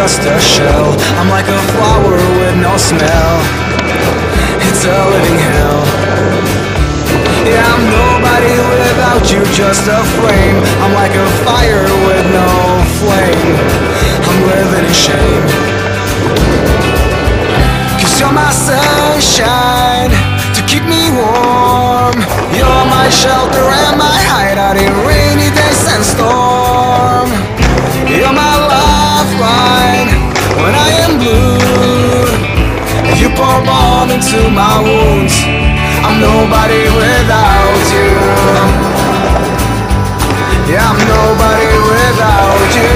just a shell. I'm like a flower with no smell. It's a living hell. Yeah, I'm nobody without you, just a flame. I'm like a fire with no flame. I'm living in shame. 'Cause you're my sunshine to keep me warm. You're my shelter and my hideout in rainy days and storm. You're my lifeline when I am blue. You pour balm into my wounds. I'm nobody without you. Yeah, I'm nobody without you.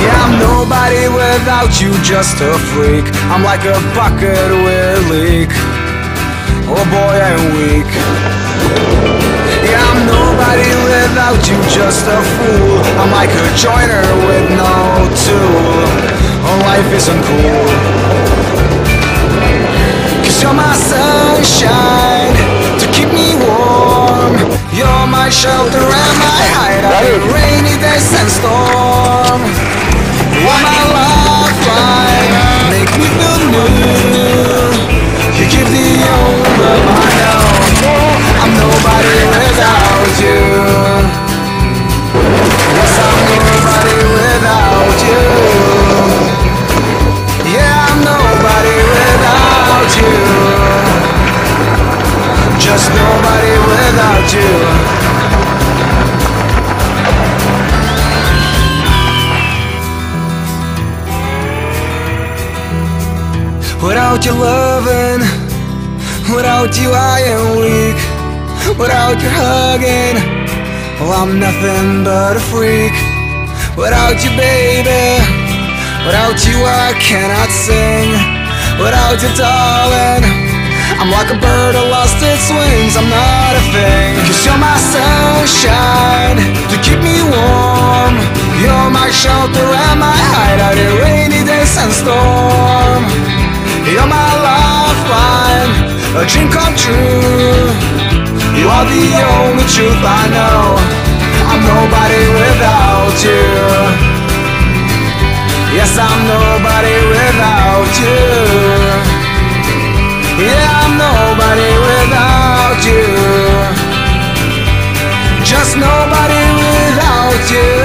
Yeah, I'm nobody without you, just a freak. I'm like a bucket with a leak. Oh boy, I'm weak. Yeah, I'm nobody without you, just a fool. I'm like a joiner with no tool. Oh, life isn't cool. 'Cause you're my sunshine to keep me warm. You're my shelter and my hideout in rainy days and storm. You're my lifeline, make me feel new. You give the only love I know. I'm nobody without you. Yes, I'm nobody without you. Yeah, I'm nobody without you. Just nobody without you. Without your loving, without you I am weak. Without your hugging, well I'm nothing but a freak. Without you baby, without you I cannot sing. Without you darling, I'm like a bird that lost its wings. I'm not a thing. 'Cause you're my sunshine to keep me warm. You're my shelter and my hideout in rainy days and storm. You're my lifeline, a dream come true. You are the only truth I know. I'm nobody without you. Yes, I'm nobody without you. Yeah, I'm nobody without you. Just nobody without you.